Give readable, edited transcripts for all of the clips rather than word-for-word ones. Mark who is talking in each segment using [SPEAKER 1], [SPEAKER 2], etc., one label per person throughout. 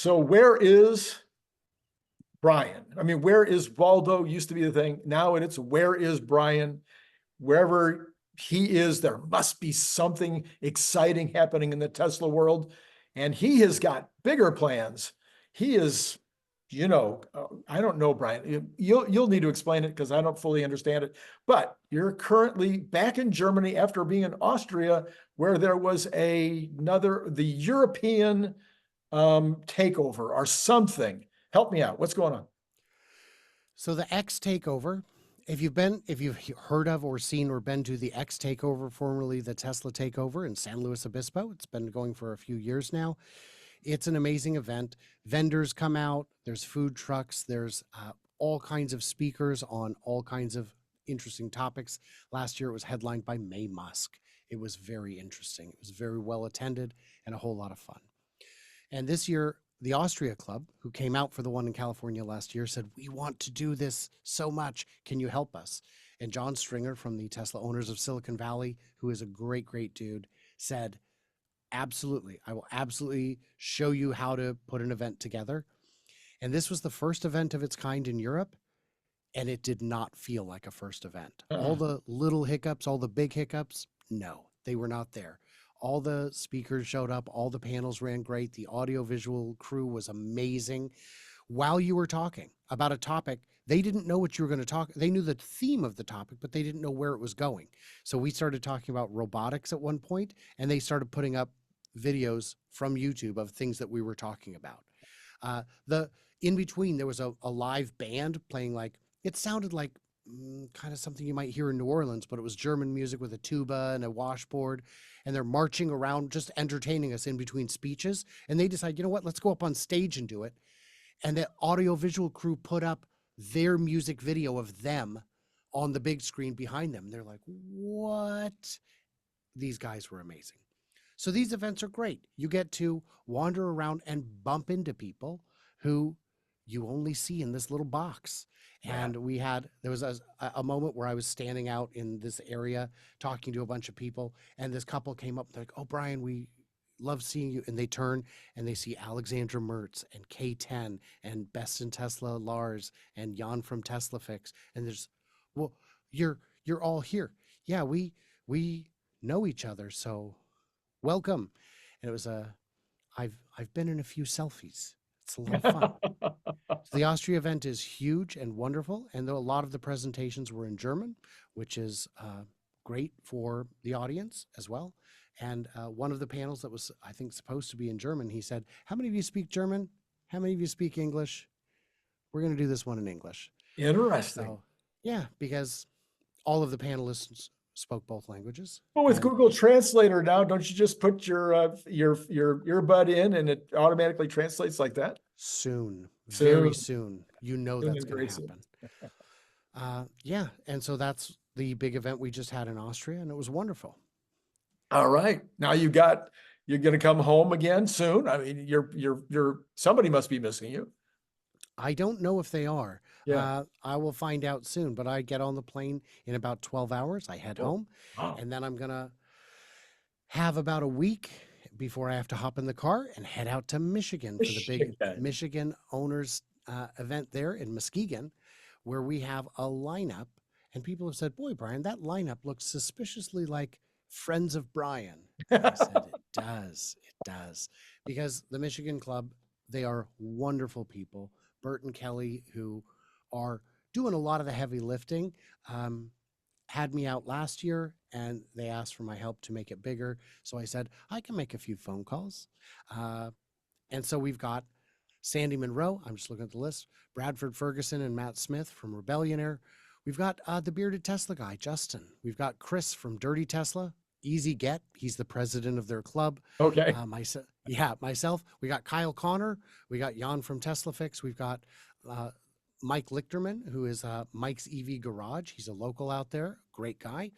[SPEAKER 1] So where is Brian? I mean, where is Waldo used to be the thing. Now it's where is Brian? Wherever he is, there must be something exciting happening in the Tesla world. And he has got bigger plans. He is, I don't know, Brian. You'll need to explain it because I don't fully understand it. But you're currently back in Germany after being in Austria, where there was the European takeover or something. Help me out. What's going on?
[SPEAKER 2] So the X takeover, if you've heard of or seen or been to the X takeover, formerly the Tesla takeover in San Luis Obispo, it's been going for a few years now. It's an amazing event. Vendors come out, there's food trucks, there's all kinds of speakers on all kinds of interesting topics. Last year it was headlined by May Musk. It was very interesting. It was very well attended and a whole lot of fun. And this year, the Austria Club, who came out for the one in California last year, said, we want to do this so much. Can you help us? And John Stringer from the Tesla Owners of Silicon Valley, who is a great, great dude, said, absolutely. I will absolutely show you how to put an event together. And this was the first event of its kind in Europe. And it did not feel like a first event. All the little hiccups, all the big hiccups, no, they were not there. All the speakers showed up. All the panels ran great. The audiovisual crew was amazing. While you were talking about a topic, they didn't know what you were going to talk. They knew the theme of the topic, but they didn't know where it was going. So we started talking about robotics at one point, and they started putting up videos from YouTube of things that we were talking about. In between, there was a live band playing, like, it sounded like kind of something you might hear in New Orleans, but it was German music with a tuba and a washboard, and they're marching around just entertaining us in between speeches. And they decide, you know what, let's go up on stage and do it. And the audiovisual crew put up their music video of them on the big screen behind them. They're like, what? These guys were amazing. So these events are great. You get to wander around and bump into people who you only see in this little box. And there was a moment where I was standing out in this area talking to a bunch of people, and this couple came up and they're like, oh, Brian, we love seeing you. And they turn and they see Alexandra Mertz and K10 and Best in Tesla Lars and Jan from Tesla Fix. And there's, well, you're all here. Yeah, we know each other, so welcome. And it was I've been in a few selfies. It's a lot of fun. So the Austria event is huge and wonderful, and though a lot of the presentations were in German, which is great for the audience as well. And one of the panels that was, I think, supposed to be in German, he said, how many of you speak German? How many of you speak English? We're going to do this one in English.
[SPEAKER 1] Interesting.
[SPEAKER 2] So, yeah, because all of the panelists spoke both languages.
[SPEAKER 1] Well, with Google Translator now, don't you just put your earbud in and it automatically translates like that?
[SPEAKER 2] Soon. Very soon. You know that's going to happen. Yeah, and so that's the big event we just had in Austria, and it was wonderful.
[SPEAKER 1] All right. Now you're going to come home again soon. I mean, somebody must be missing you.
[SPEAKER 2] I don't know if they are.
[SPEAKER 1] Yeah.
[SPEAKER 2] I will find out soon, but I get on the plane in about 12 hours. I head home, and then I'm going to have about a week before I have to hop in the car and head out to Michigan for the big Michigan Owners event there in Muskegon, where we have a lineup. And people have said, boy, Brian, that lineup looks suspiciously like Friends of Brian. And I said, it does. It does. Because the Michigan Club, they are wonderful people. Bert and Kelly, who are doing a lot of the heavy lifting, had me out last year, and they asked for my help to make it bigger. So I said, I can make a few phone calls. And so we've got Sandy Monroe. I'm just looking at the list. Bradford, Ferguson, and Matt Smith from Rebellionaire. We've got the bearded Tesla guy, Justin. We've got Chris from Dirty Tesla. Easy get. He's the president of their club.
[SPEAKER 1] Okay.
[SPEAKER 2] Myself. We got Kyle Connor. We got Jan from Tesla Fix. We've got Mike Lichterman, who is Mike's EV Garage. He's a local out there. Great guy.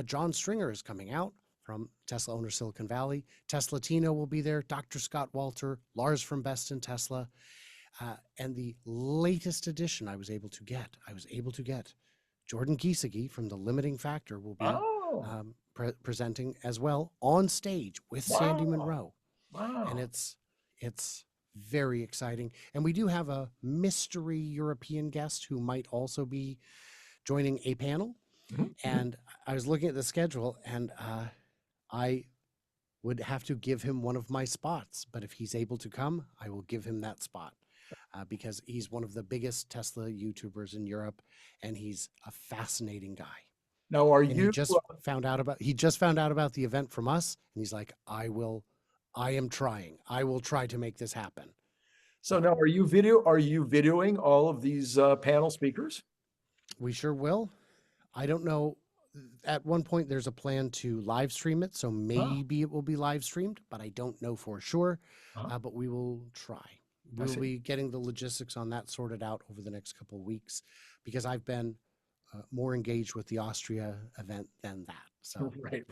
[SPEAKER 2] John Stringer is coming out from Tesla Owner Silicon Valley. Tesla Tino will be there. Dr. Scott Walter. Lars from Best in Tesla. And the latest addition I was able to get Jordan Giesecke from The Limiting Factor will be presenting as well on stage with Sandy Monroe.
[SPEAKER 1] Wow.
[SPEAKER 2] And it's Very exciting. And we do have a mystery European guest who might also be joining a panel.
[SPEAKER 1] Mhm, mhm.
[SPEAKER 2] And I was looking at the schedule, and I would have to give him one of my spots. But if he's able to come, I will give him that spot because he's one of the biggest Tesla YouTubers in Europe, and he's a fascinating guy.
[SPEAKER 1] Now, are
[SPEAKER 2] And he
[SPEAKER 1] you,
[SPEAKER 2] just found out about the event from us, and he's like, I am trying. I will try to make this happen.
[SPEAKER 1] so now are you videoing all of these panel speakers?
[SPEAKER 2] We sure will. I don't know. At one point, there's a plan to live stream it, so maybe it will be live streamed, but I don't know for sure.
[SPEAKER 1] Uh-huh.
[SPEAKER 2] But we will try.
[SPEAKER 1] I
[SPEAKER 2] We'll
[SPEAKER 1] see.
[SPEAKER 2] be getting the logistics on that sorted out over the next couple of weeks because I've been more engaged with the Austria event than that. So
[SPEAKER 1] Right.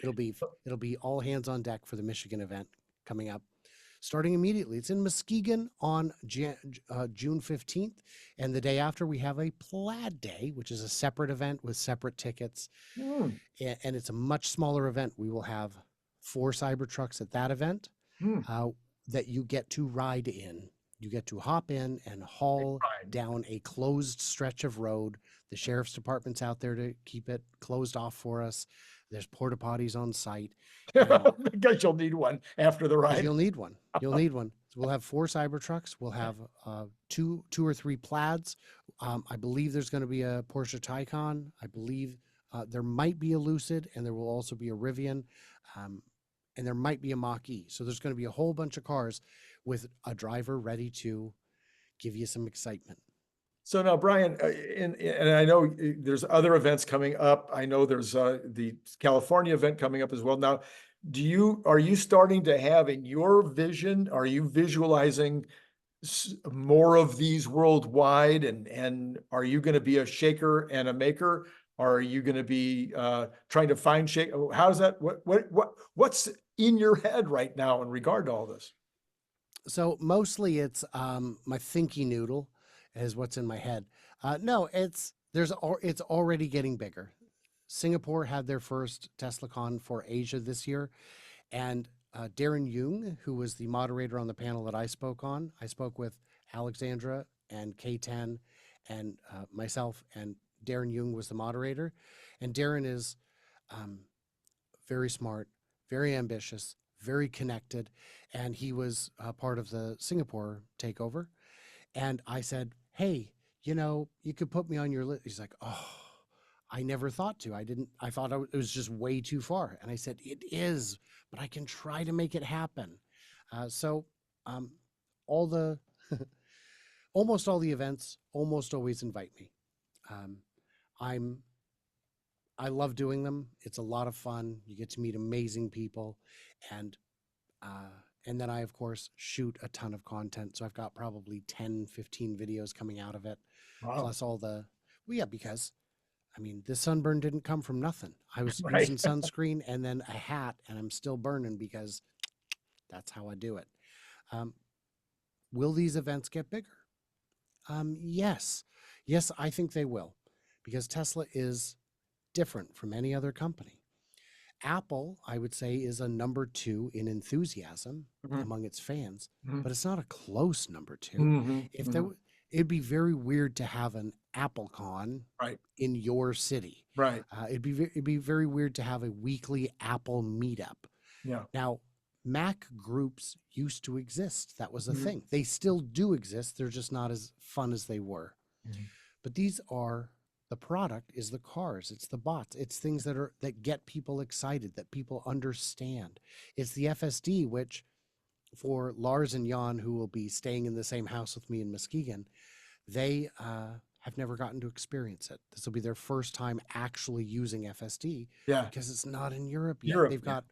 [SPEAKER 2] it'll be all hands on deck for the Michigan event coming up, starting immediately. It's in Muskegon on June 15th. And the day after, we have a Plaid Day, which is a separate event with separate tickets.
[SPEAKER 1] Hmm,
[SPEAKER 2] And it's a much smaller event. We will have 4 Cybertrucks at that event
[SPEAKER 1] hmm.
[SPEAKER 2] that you get to ride in. You get to hop in and haul
[SPEAKER 1] Fine.
[SPEAKER 2] down a closed stretch of road. The sheriff's department's out there to keep it closed off for us. There's porta potties on site. And
[SPEAKER 1] Because you'll need one after the ride.
[SPEAKER 2] you'll need one. You'll need one. So we'll have 4 Cybertrucks. We'll have two or three Plaids. I believe there's going to be a Porsche Taycan. I believe there might be a Lucid, and there will also be a Rivian, and there might be a Mach-E. So there's going to be a whole bunch of cars with a driver ready to give you some excitement.
[SPEAKER 1] So now, Brian, and I know there's other events coming up. I know there's the California event coming up as well. Now, are you starting to have in your vision, are you visualizing more of these worldwide? And are you going to be a shaker and a maker? Or are you going to be trying to find shake? How's that? What's in your head right now in regard to all this?
[SPEAKER 2] So mostly it's my thinky noodle is what's in my head. No, it's already getting bigger. Singapore had their first TeslaCon for Asia this year, and Darren Jung, who was the moderator on the panel that I spoke on, I spoke with Alexandra and K10 and myself, and Darren Jung was the moderator. And Darren is very smart, very ambitious, very connected, and he was part of the Singapore takeover. And I said, hey, you could put me on your list. He's like, oh, I never thought to. I thought it was just way too far. And I said, it is, but I can try to make it happen. So almost all the events almost always invite me. I love doing them. It's a lot of fun. You get to meet amazing people, and then I, of course, shoot a ton of content. So I've got probably 10, 15 videos coming out of it.
[SPEAKER 1] Wow.
[SPEAKER 2] Plus because I mean, this sunburn didn't come from nothing. I was
[SPEAKER 1] Right.
[SPEAKER 2] using sunscreen and then a hat, and I'm still burning because that's how I do it. Will these events get bigger? Yes. Yes, I think they will, because Tesla is different from any other company. Apple, I would say, is a number 2 in enthusiasm among its fans, but it's not a close number 2. It'd be very weird to have an AppleCon in your city.
[SPEAKER 1] Right.
[SPEAKER 2] It'd be very weird to have a weekly Apple meetup.
[SPEAKER 1] Yeah.
[SPEAKER 2] Now, Mac groups used to exist. That was a thing. They still do exist. They're just not as fun as they were. But the product is the cars. It's the bots. It's things that get people excited, that people understand. It's the FSD, which for Lars and Jan, who will be staying in the same house with me in Muskegon, they have never gotten to experience it. This will be their first time actually using FSD because it's not in Europe yet. They've got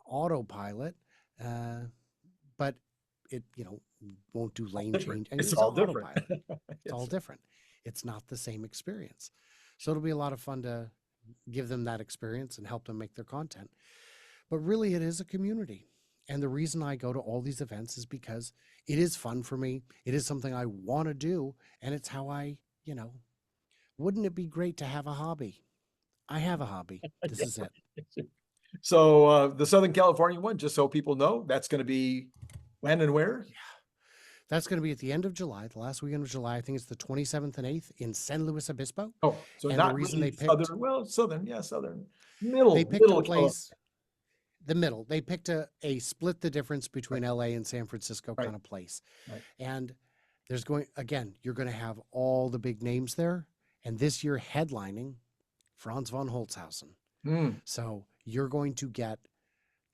[SPEAKER 2] autopilot, but it won't do lane change. And
[SPEAKER 1] It's all different.
[SPEAKER 2] It's all different. It's not the same experience. So it'll be a lot of fun to give them that experience and help them make their content. But really, it is a community. And the reason I go to all these events is because it is fun for me. It is something I want to do. And it's how wouldn't it be great to have a hobby? I have a hobby. This is it.
[SPEAKER 1] So the Southern California one, just so people know, that's going to be when and where?
[SPEAKER 2] That's going to be at the end of July, the last weekend of July. I think it's the 27th and 8th in San Luis Obispo.
[SPEAKER 1] Oh, so
[SPEAKER 2] And the
[SPEAKER 1] not
[SPEAKER 2] reason
[SPEAKER 1] really
[SPEAKER 2] they picked
[SPEAKER 1] southern, well, southern, yeah, southern,
[SPEAKER 2] they
[SPEAKER 1] middle,
[SPEAKER 2] picked a
[SPEAKER 1] middle.
[SPEAKER 2] place, the middle. They picked a split the difference between
[SPEAKER 1] Right.
[SPEAKER 2] LA and San Francisco
[SPEAKER 1] Right.
[SPEAKER 2] kind of place.
[SPEAKER 1] Right.
[SPEAKER 2] And there's going, again, you're going to have all the big names there. And this year headlining Franz von Holzhausen.
[SPEAKER 1] Mm,
[SPEAKER 2] So you're going to get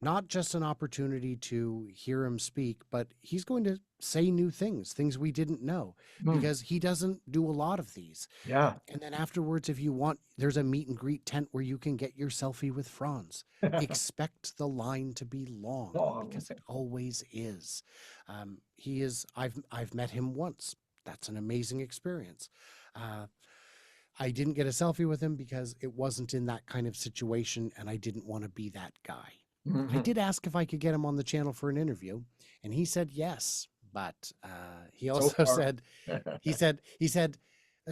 [SPEAKER 2] not just an opportunity to hear him speak, but he's going to say new things we didn't know,
[SPEAKER 1] mm,
[SPEAKER 2] because he doesn't do a lot of these.
[SPEAKER 1] yeah.
[SPEAKER 2] And then afterwards, if you want, there's a meet and greet tent where you can get your selfie with Franz. Expect the line to be long,
[SPEAKER 1] Long.
[SPEAKER 2] because it always is. He is, I've met him once. That's an amazing experience. I didn't get a selfie with him because it wasn't in that kind of situation, and I didn't want to be that guy. I
[SPEAKER 1] Mhm.
[SPEAKER 2] did ask if I could get him on the channel for an interview, and he said yes. But he
[SPEAKER 1] So
[SPEAKER 2] also
[SPEAKER 1] far.
[SPEAKER 2] said,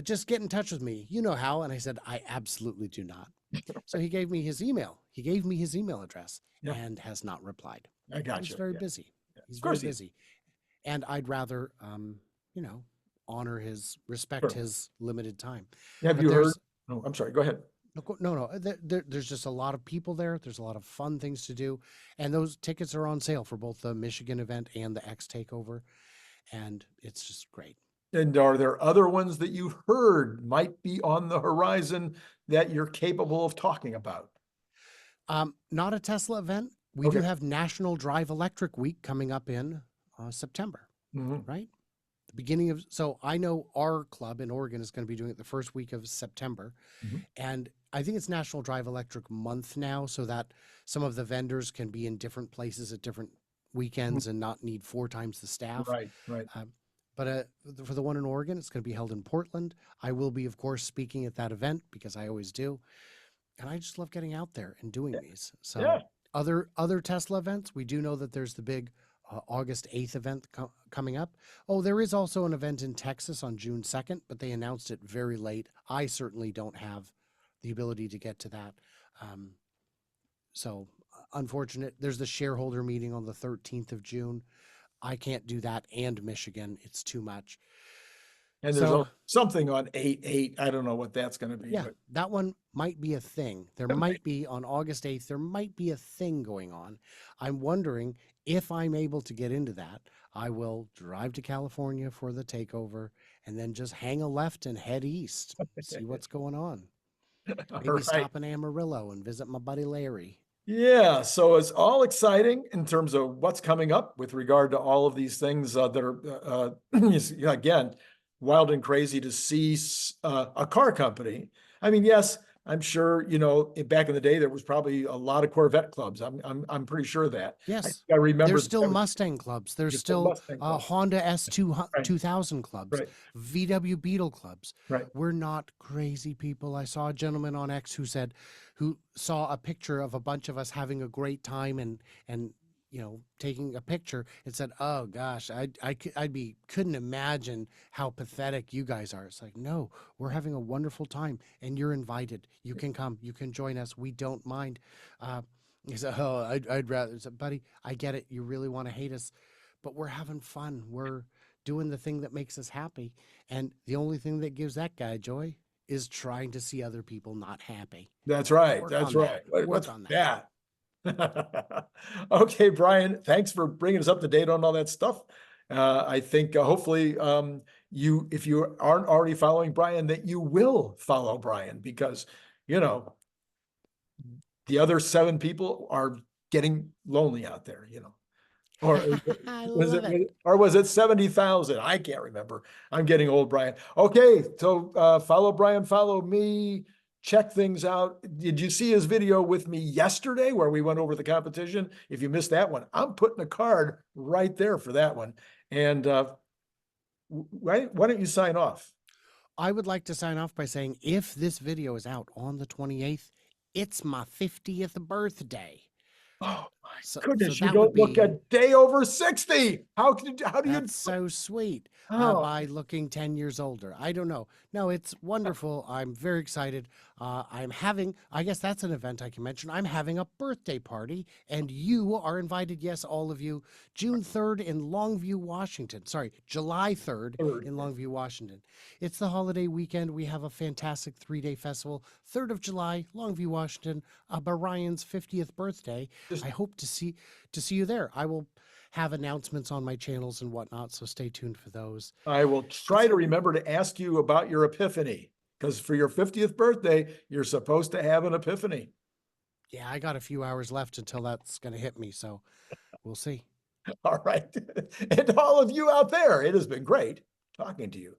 [SPEAKER 2] just get in touch with me. You know how? And I said, I absolutely do not. So he gave me his email. He gave me his email address
[SPEAKER 1] Yeah.
[SPEAKER 2] and has not replied.
[SPEAKER 1] I got
[SPEAKER 2] He's
[SPEAKER 1] you.
[SPEAKER 2] very
[SPEAKER 1] Yeah.
[SPEAKER 2] busy. He's
[SPEAKER 1] Of
[SPEAKER 2] very
[SPEAKER 1] course he is.
[SPEAKER 2] busy. And I'd rather, honor respect
[SPEAKER 1] Sure.
[SPEAKER 2] his limited time.
[SPEAKER 1] Have
[SPEAKER 2] But
[SPEAKER 1] you heard?
[SPEAKER 2] there's,
[SPEAKER 1] Oh, I'm sorry. Go ahead.
[SPEAKER 2] no. There's just a lot of people there. There's a lot of fun things to do, and those tickets are on sale for both the Michigan event and the X Takeover, and it's just great.
[SPEAKER 1] And are there other ones that you've heard might be on the horizon that you're capable of talking about?
[SPEAKER 2] Not a Tesla event. We do
[SPEAKER 1] Okay.
[SPEAKER 2] have National Drive Electric Week coming up in September,
[SPEAKER 1] Mhm.
[SPEAKER 2] right? The beginning of, so I know our club in Oregon is going to be doing it the first week of September,
[SPEAKER 1] Mhm.
[SPEAKER 2] and I think it's National Drive Electric Month now, so that some of the vendors can be in different places at different weekends and not need 4 times the staff.
[SPEAKER 1] Right, right.
[SPEAKER 2] But for the one in Oregon, it's going to be held in Portland. I will be, of course, speaking at that event because I always do. And I just love getting out there and doing these. So
[SPEAKER 1] Yeah.
[SPEAKER 2] other Tesla events, we do know that there's the big August 8th event coming up. Oh, there is also an event in Texas on June 2nd, but they announced it very late. I certainly don't have the ability to get to that. So unfortunate. There's the shareholder meeting on the 13th of June. I can't do that and Michigan. It's too much.
[SPEAKER 1] And there's
[SPEAKER 2] So
[SPEAKER 1] something on 8/8. I don't know what that's going to be.
[SPEAKER 2] yeah,
[SPEAKER 1] But
[SPEAKER 2] that one might be a thing. There might be on August 8th, there might be a thing going on. I'm wondering if I'm able to get into that. I will drive to California for the takeover and then just hang a left and head east, see what's going on.
[SPEAKER 1] all
[SPEAKER 2] Maybe
[SPEAKER 1] right.
[SPEAKER 2] stop in Amarillo and visit my buddy Larry.
[SPEAKER 1] Yeah, so it's all exciting in terms of what's coming up with regard to all of these things that are, again, wild and crazy to see a car company. I mean, yes, I'm sure, back in the day, there was probably a lot of Corvette clubs. I'm pretty sure of that.
[SPEAKER 2] Yes.
[SPEAKER 1] I remember
[SPEAKER 2] There's still
[SPEAKER 1] the
[SPEAKER 2] Mustang clubs. There's
[SPEAKER 1] There's
[SPEAKER 2] still
[SPEAKER 1] Mustang clubs.
[SPEAKER 2] Honda S2
[SPEAKER 1] Right.
[SPEAKER 2] 2000 clubs,
[SPEAKER 1] Right,
[SPEAKER 2] VW Beetle clubs.
[SPEAKER 1] right.
[SPEAKER 2] We're not crazy people. I saw a gentleman on X who saw a picture of a bunch of us having a great time and taking a picture and said, "Oh gosh, couldn't imagine how pathetic you guys are." It's like, no, we're having a wonderful time, and you're invited. You can come. You can join us. We don't mind. He said, "Oh, I'd rather." I said, "Buddy, I get it. You really want to hate us, but we're having fun. We're doing the thing that makes us happy, and the only thing that gives that guy joy is trying to see other people not happy."
[SPEAKER 1] That's right.
[SPEAKER 2] Work
[SPEAKER 1] That's
[SPEAKER 2] on
[SPEAKER 1] right.
[SPEAKER 2] that.
[SPEAKER 1] What's
[SPEAKER 2] Work on that.
[SPEAKER 1] that? Okay, Brian, thanks for bringing us up to date on all that stuff. I think hopefully if you aren't already following Brian, that you will follow Brian because, the other 7 people are getting lonely out there, Or
[SPEAKER 2] I
[SPEAKER 1] was
[SPEAKER 2] love it.
[SPEAKER 1] or was it 70,000? I can't remember. I'm getting old, Brian. Okay, so follow Brian, follow me, check things out. Did you see his video with me yesterday where we went over the competition? If you missed that one, I'm putting a card right there for that one. And why don't you sign off?
[SPEAKER 2] I would like to sign off by saying, if this video is out on the 28th, it's my 50th birthday.
[SPEAKER 1] Oh,
[SPEAKER 2] So
[SPEAKER 1] Goodness, you
[SPEAKER 2] that would
[SPEAKER 1] don't look a
[SPEAKER 2] be
[SPEAKER 1] day over 60. How do you,
[SPEAKER 2] That's so sweet.
[SPEAKER 1] oh,
[SPEAKER 2] By looking 10 years older. I don't know. No, it's wonderful. I'm very excited. I'm having, I guess that's an event I can mention. I'm having a birthday party, and you are invited. Yes, all of you. June 3rd in Longview, Washington. Sorry, July 3rd
[SPEAKER 1] third.
[SPEAKER 2] in Longview, Washington. It's the holiday weekend. We have a fantastic 3-day festival. 3rd of July, Longview, Washington. Brian's 50th birthday.
[SPEAKER 1] Just,
[SPEAKER 2] I hope to see you there. I will have announcements on my channels and whatnot, so stay tuned for those.
[SPEAKER 1] I will try to remember to ask you about your epiphany, because for your 50th birthday, you're supposed to have an epiphany.
[SPEAKER 2] Yeah, I got a few hours left until that's going to hit me, so we'll see.
[SPEAKER 1] All right. And all of you out there, it has been great talking to you.